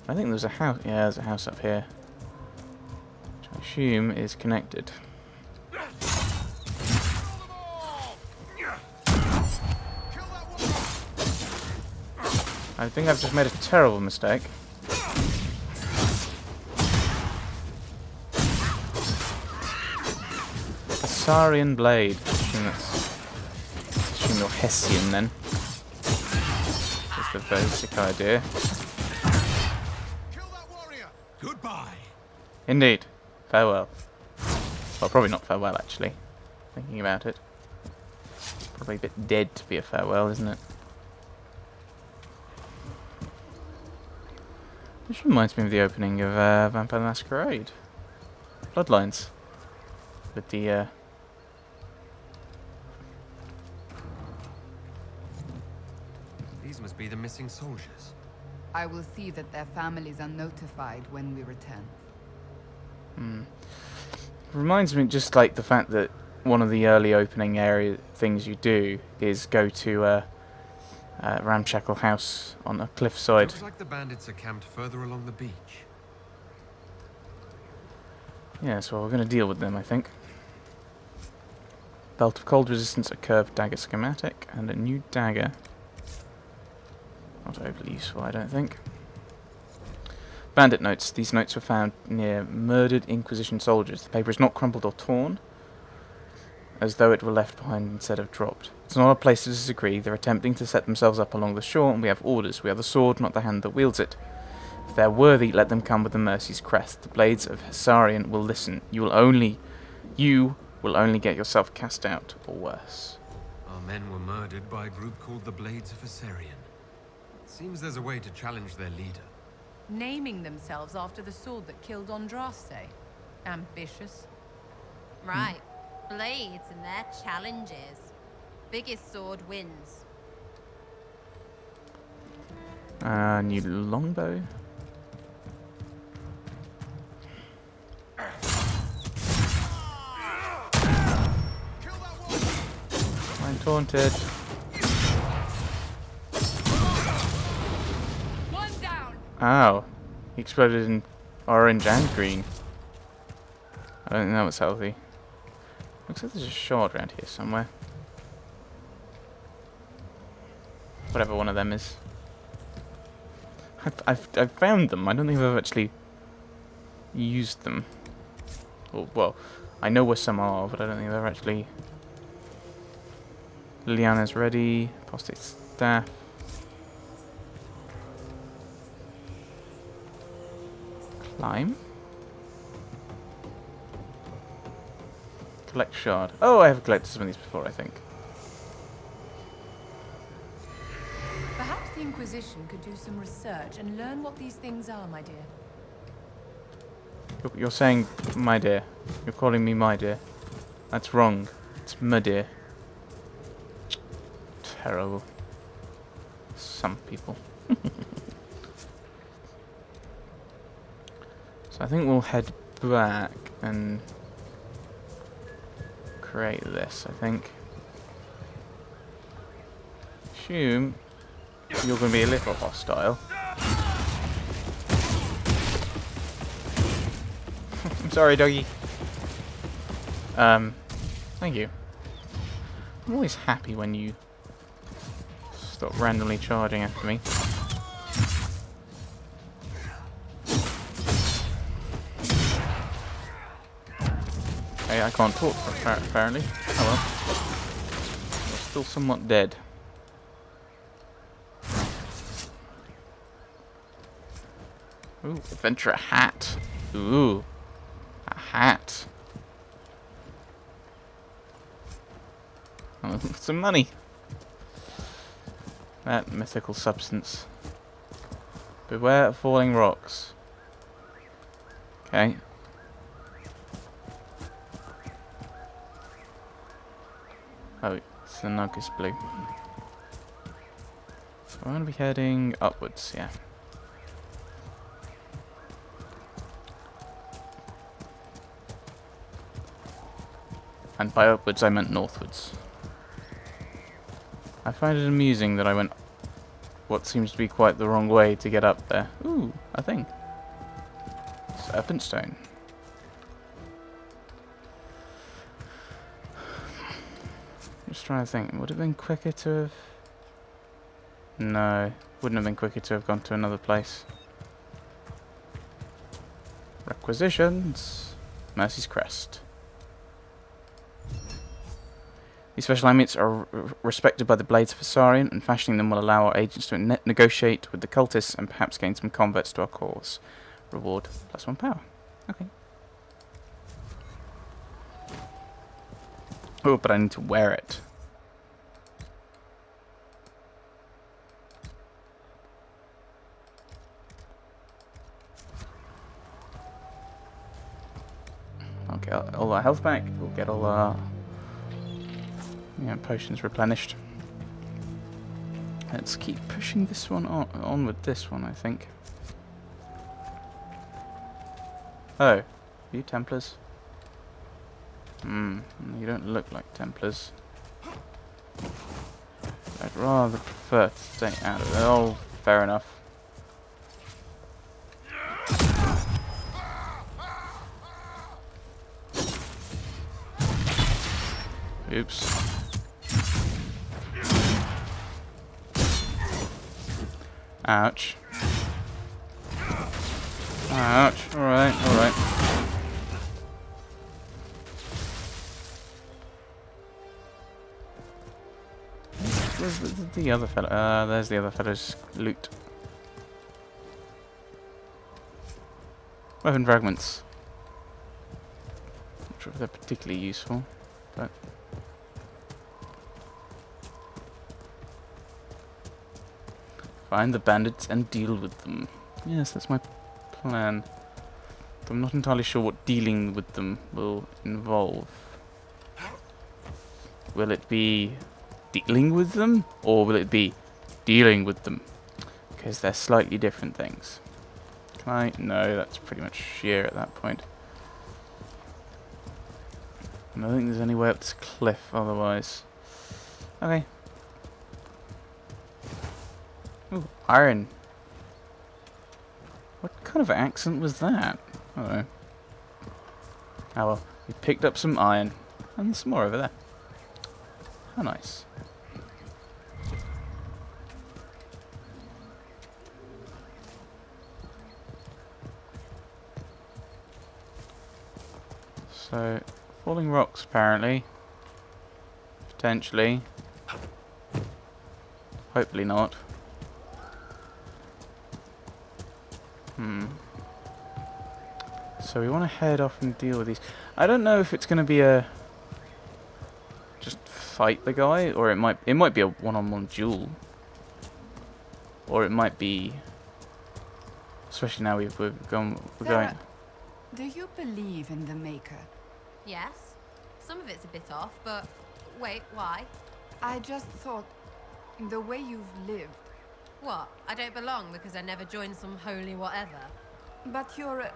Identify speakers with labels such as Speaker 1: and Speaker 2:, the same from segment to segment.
Speaker 1: I think there's a house. Yeah, there's a house up here, which I assume is connected. I think I've just made a terrible mistake. Asarian blade. I assume you're Hessian then. That's the basic idea.
Speaker 2: Goodbye.
Speaker 1: Indeed. Farewell. Well, probably not farewell, actually. Thinking about it. Probably a bit dead to be a farewell, isn't it? Which reminds me of the opening of Vampire the Masquerade. Bloodlines. With the,
Speaker 2: These must be the missing soldiers.
Speaker 3: I will see that their families are notified when we return.
Speaker 1: Reminds me just like the fact that one of the early opening area things you do is go to a ramshackle house on a cliffside.
Speaker 2: Looks like the bandits are camped further along the beach.
Speaker 1: Yes, well, we're going to deal with them, I think. Belt of cold resistance, a curved dagger schematic, and a new dagger. Not overly useful, I don't think. Bandit notes. These notes were found near murdered Inquisition soldiers. The paper is not crumpled or torn, as though it were left behind instead of dropped. It's not a place to disagree. They're attempting to set themselves up along the shore, and we have orders. We are the sword, not the hand that wields it. If they're worthy, let them come with the Mercy's crest. The blades of Hessarian will listen. You will only get yourself cast out, or worse.
Speaker 2: Our men were murdered by a group called the Blades of Assyrian. Seems there's a way to challenge their leader.
Speaker 4: Naming themselves after the sword that killed Andraste. Ambitious.
Speaker 5: Right. Blades and their challenges. Biggest sword wins.
Speaker 1: New longbow. I'm taunted.
Speaker 4: One down.
Speaker 1: Ow. He exploded in orange and green. I don't think that was healthy. Looks like there's a shard around here somewhere. Whatever one of them is. I've found them. I don't think I've actually used them. Well, I know where some are, but I don't think I've actually... Liliana's ready. Apostate staff. Climb. Collect shard. Oh, I have collected some of these before, I think.
Speaker 4: Perhaps the Inquisition could do some research and learn what these things are, my dear.
Speaker 1: You're saying my dear. You're calling me my dear. That's wrong. It's my dear. Terrible. Some people. So I think we'll head back and create this, I think. Assume you're going to be a little hostile. I'm sorry, doggy. Thank you. I'm always happy when you stop randomly charging after me. Okay, I can't talk apparently. Oh well. You're still somewhat dead. Ooh, adventurer hat. Ooh, a hat. Oh, some money. That mythical substance. Beware of falling rocks. Okay. Oh, it's the Nuggets blue. So I'm going to be heading upwards, yeah. And by upwards I meant northwards. I find it amusing that I went what seems to be quite the wrong way to get up there. Ooh, a thing. Serpent stone. Just trying to think. Would it have been quicker to have... No. Wouldn't have been quicker to have gone to another place. Requisitions. Mercy's Crest. These special amulets are respected by the Blades of Asarian, and fashioning them will allow our agents to negotiate with the cultists and perhaps gain some converts to our cause. Reward +1 power. Okay. Oh, but I need to wear it. I'll get all our health back. We'll get all our potions replenished. Let's keep pushing this one on with this one, I think. Oh, are you Templars? You don't look like Templars. I'd rather prefer to stay out of it. Oh, fair enough. Oops. Ouch. Ouch. Alright, alright. Where's the other fellow? There's the other fellow's loot. Weapon fragments. Not sure if they're particularly useful, but... Find the bandits and deal with them. Yes, that's my plan. But I'm not entirely sure what dealing with them will involve. Will it be dealing with them, or will it be dealing with them? Because they're slightly different things. Can I? No, that's pretty much sheer at that point. I don't think there's any way up this cliff otherwise. Okay. Ooh, iron. What kind of accent was that? I don't know. Oh well, we picked up some iron. And there's some more over there. How nice. So, falling rocks apparently. Potentially. Hopefully not. So we want to head off and deal with these. I don't know if it's going to be a just fight the guy, or it might be a one-on-one duel, or it might be, especially now we're going.
Speaker 3: Sarah, do you believe in the Maker?
Speaker 5: Yes. Some of it's a bit off, but wait, why?
Speaker 3: I just thought, the way you've lived.
Speaker 5: What? I don't belong because I never joined some holy whatever?
Speaker 3: But you're a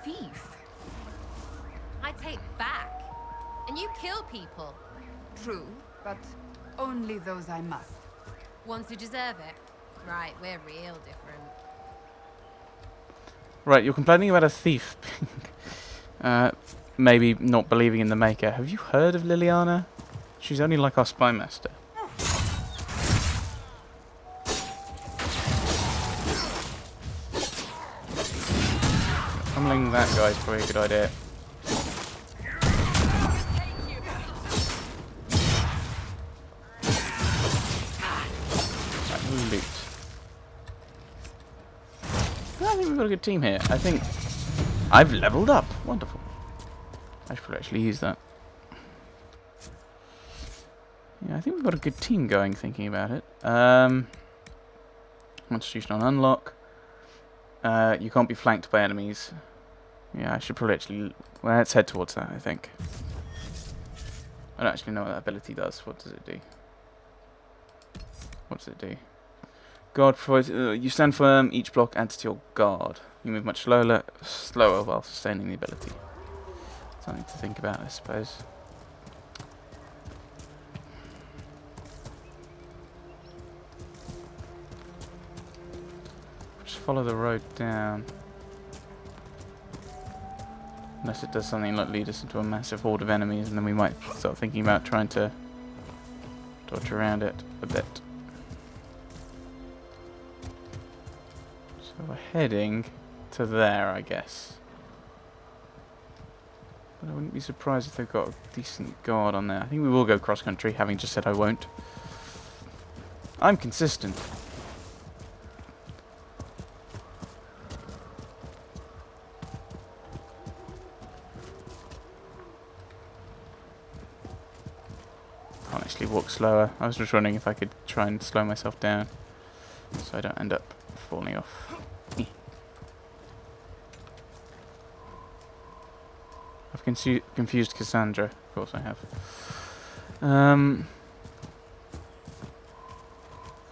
Speaker 3: thief.
Speaker 5: I take back. And you kill people.
Speaker 3: True, but only those I must.
Speaker 5: Ones who deserve it. Right, we're real different.
Speaker 1: Right, you're complaining about a thief. Maybe not believing in the Maker. Have you heard of Liliana? She's only like our spy master. Pummeling that guy's probably a good idea. Right, loot. I think we've got a good team here. I think I've leveled up. Wonderful. I should probably actually use that. Yeah, I think we've got a good team going, thinking about it. Constitution on unlock. You can't be flanked by enemies. Yeah, I should probably actually... Well, let's head towards that, I think. I don't actually know what that ability does. What does it do? What does it do? Guard provides... you stand firm. Each block adds to your guard. You move much slower while sustaining the ability. Something to think about, I suppose. follow the road down. Unless it does something like lead us into a massive horde of enemies, and then we might start thinking about trying to dodge around it a bit. So we're heading to there, I guess. But I wouldn't be surprised if they've got a decent guard on there. I think we will go cross-country, having just said I won't. I'm consistent. Can't actually walk slower. I was just wondering if I could try and slow myself down so I don't end up falling off. I've confused Cassandra. Of course I have. Can't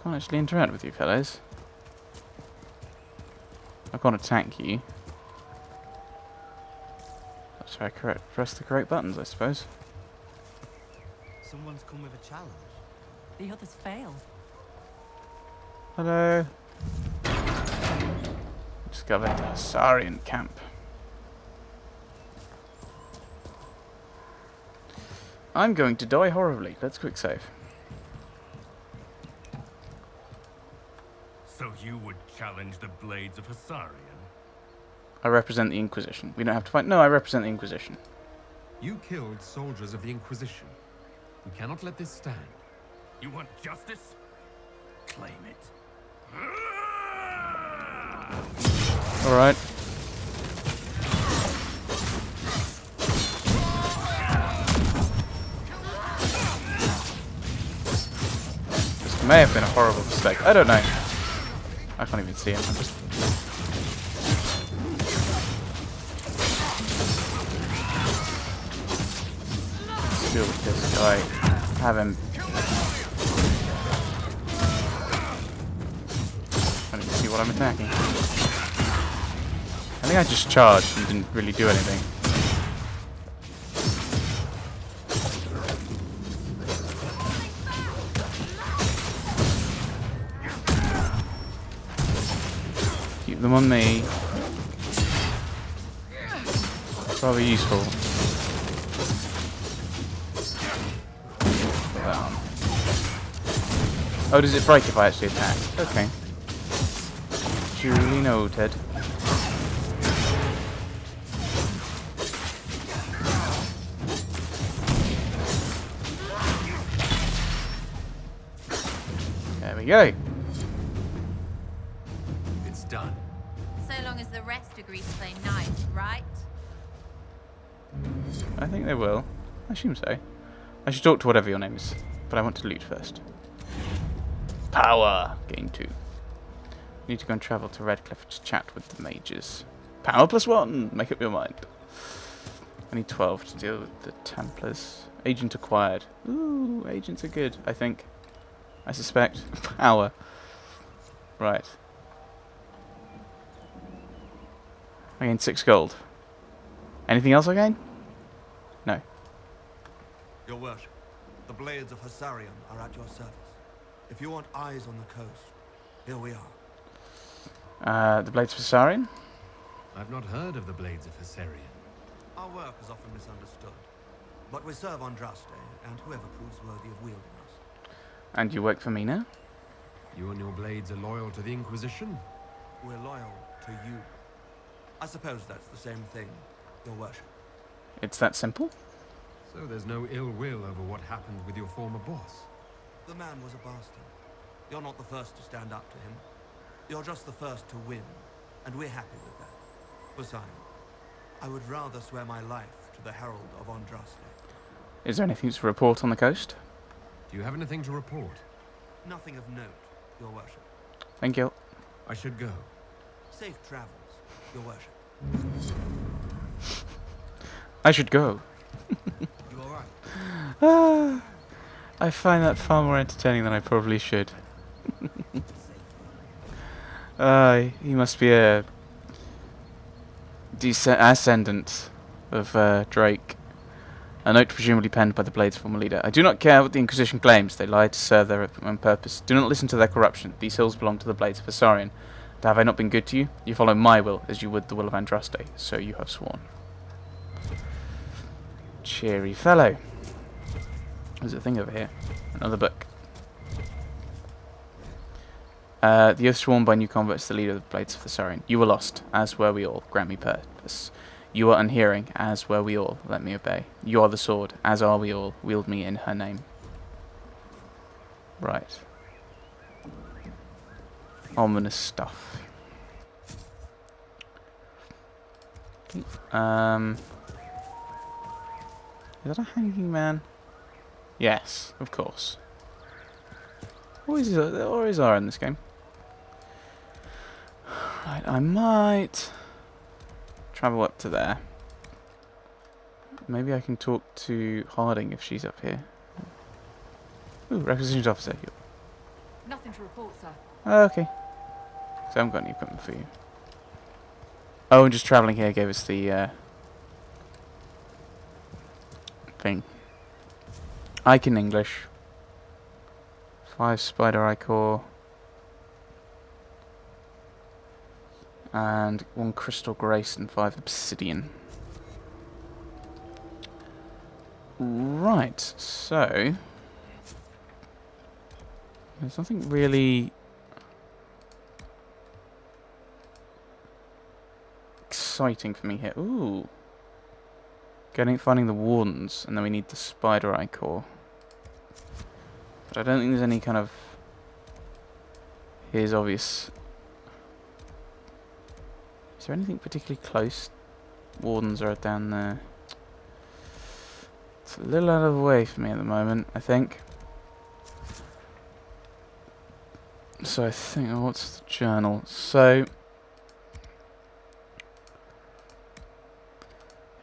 Speaker 1: actually interact with you fellows. I can't attack you. That's how I press the correct buttons, I suppose.
Speaker 6: Someone's come with a challenge.
Speaker 4: The others failed.
Speaker 1: Hello. Discovered the Saurian camp. I'm going to die horribly. Let's quick save.
Speaker 7: So you would challenge the Blades of Hissarian?
Speaker 1: I represent the Inquisition. We don't have to fight. No, I represent the Inquisition.
Speaker 2: You killed soldiers of the Inquisition. We cannot let this stand.
Speaker 7: You want justice? Claim it.
Speaker 1: Alright. This may have been a horrible mistake. I don't know. I can't even see him. I'm just... Let's deal with this guy. Have him. I don't even see what I'm attacking. I think I just charged and didn't really do anything. Keep them on me. It's rather useful. Oh, does it break if I actually attack? Okay. Duly noted. There we go.
Speaker 2: It's done.
Speaker 5: So long as the rest agree to play nice, right?
Speaker 1: I think they will. I assume so. I should talk to whatever your name is, but I want to loot first. Power! Gain 2. Need to go and travel to Redcliffe to chat with the mages. Power +1! Make up your mind. I need 12 to deal with the Templars. Agent acquired. Ooh, agents are good, I think. I suspect. Power. Right. I gained 6 gold. Anything else I gain? No.
Speaker 6: Your worship, the Blades of Hissarian are at your service. If you want eyes on the coast, here we are.
Speaker 1: The Blades of Saurian?
Speaker 2: I've not heard of the Blades of Hissarian.
Speaker 6: Our work is often misunderstood, but we serve Andraste and whoever proves worthy of wielding us.
Speaker 1: And you work for me now?
Speaker 2: You and your blades are loyal to the Inquisition?
Speaker 6: We're loyal to you. I suppose that's the same thing, your worship.
Speaker 1: It's that simple?
Speaker 2: So there's no ill will over what happened with your former boss?
Speaker 6: The man was a bastard. You're not the first to stand up to him. You're just the first to win, and we're happy with that. Besides, I would rather swear my life to the Herald of Andraste.
Speaker 1: Is there anything to report on the coast?
Speaker 2: Do you have anything to report?
Speaker 6: Nothing of note, your worship.
Speaker 1: Thank you.
Speaker 2: I should go.
Speaker 6: Safe travels, your worship.
Speaker 1: I should go.
Speaker 6: You alright?
Speaker 1: I find that far more entertaining than I probably should. He must be a ascendant of Drake. A note presumably penned by the Blade's former leader. I do not care what the Inquisition claims. They lie to serve their own purpose. Do not listen to their corruption. These hills belong to the Blades of Hissarian. Have I not been good to you? You follow my will as you would the will of Andraste, so you have sworn. Cheery fellow. There's a thing over here. Another book. The oath sworn by new converts, the leader of the Blades of the Saurian. You were lost, as were we all. Grant me purpose. You are unhearing, as were we all. Let me obey. You are the sword, as are we all. Wield me in her name. Right. Ominous stuff. Is that a hanging man? Yes, of course. Always are in this game. Right, I might travel up to there. Maybe I can talk to Harding if she's up here. Ooh, requisitions officer.
Speaker 4: Nothing to report, sir.
Speaker 1: Okay. So I haven't got any equipment for you. Oh, and just travelling here gave us the thing. Icon English. 5 spider eye core. And 1 crystal grace and 5 obsidian. Right, so there's nothing really exciting for me here. Ooh. Finding the wardens, and then we need the spider eye core. But I don't think there's any kind of... Here's obvious. Is there anything particularly close? Wardens are down there. It's a little out of the way for me at the moment, I think. So I think, oh, what's the journal? So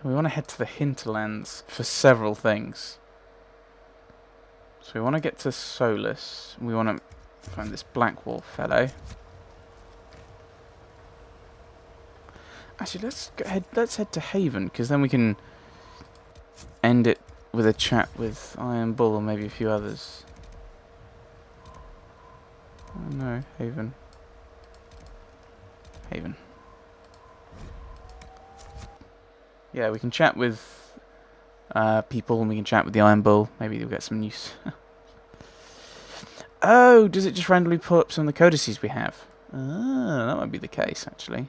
Speaker 1: we want to head to the hinterlands for several things. So we want to get to Solus. We want to find this Blackwall fellow. Actually, let's head to Haven, because then we can end it with a chat with Iron Bull or maybe a few others. Oh no, Haven. Haven. Yeah, we can chat with people, and we can chat with the Iron Bull. Maybe we'll get some news. Oh, does it just randomly pull up some of the codices we have? Ah, that might be the case, actually.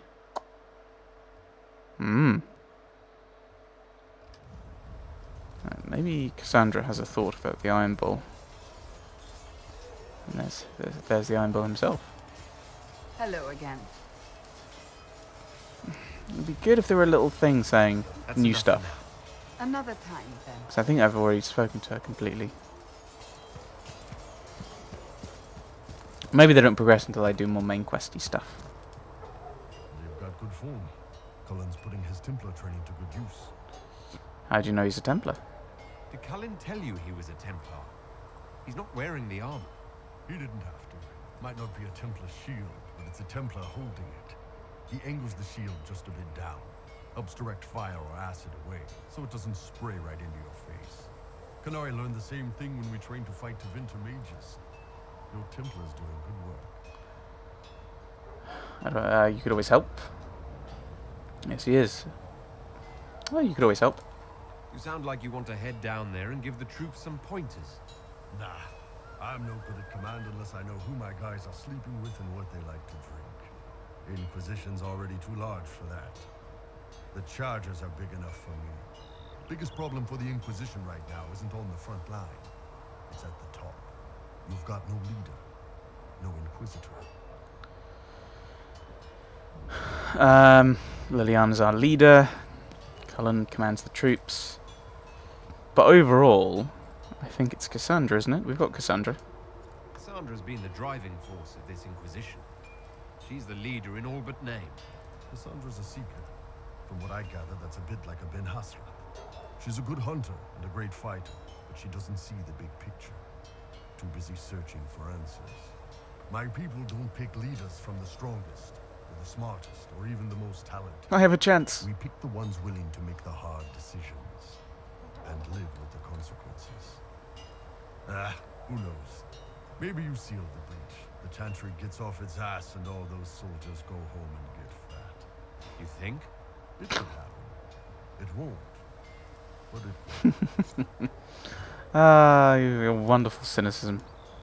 Speaker 1: Maybe Cassandra has a thought about the Iron Bull. And there's the Iron Bull himself.
Speaker 3: Hello again.
Speaker 1: It'd be good if there were a little thing saying
Speaker 2: That's
Speaker 1: new
Speaker 2: enough
Speaker 1: stuff.
Speaker 3: Another time, then.
Speaker 1: Because I think I've already spoken to her completely. Maybe they don't progress until I do more main questy stuff.
Speaker 8: They've got good form. Cullen's putting his Templar training to good use.
Speaker 1: How do you know he's a Templar?
Speaker 2: Did Cullen tell you he was a Templar? He's not wearing the armor.
Speaker 8: He didn't have to. Might not be a Templar shield, but it's a Templar holding it. He angles the shield just a bit down. Helps direct fire or acid away, so it doesn't spray right into your face. Canary learned the same thing when we trained to fight Tevinter mages. Your Templar's doing good work.
Speaker 1: You could always help. Yes, he is. Well, you could always help.
Speaker 2: You sound like you want to head down there and give the troops some pointers.
Speaker 8: Nah, I'm no good at command unless I know who my guys are sleeping with and what they like to drink. Inquisition's already too large for that. The Chargers are big enough for me. Biggest problem for the Inquisition right now isn't on the front line. It's at the top. You've got no leader, no Inquisitor.
Speaker 1: Liliana's our leader. Cullen commands the troops. But overall, I think it's Cassandra, isn't it? We've got Cassandra.
Speaker 2: Cassandra's been the driving force of this Inquisition. She's the leader in all but name.
Speaker 8: Cassandra's a seeker. From what I gather, that's a bit like a Ben Hasra. She's a good hunter and a great fighter, but she doesn't see the big picture. Too busy searching for answers. My people don't pick leaders from the strongest, or the smartest, or even the most talented.
Speaker 1: I have a chance.
Speaker 8: We pick the ones willing to make the hard decisions and live with the consequences. Who knows? Maybe you sealed the breach. The Chantry gets off its ass and all those soldiers go home and get fat.
Speaker 2: You think?
Speaker 8: It could happen. It won't. But it will.
Speaker 1: Ah, your wonderful cynicism.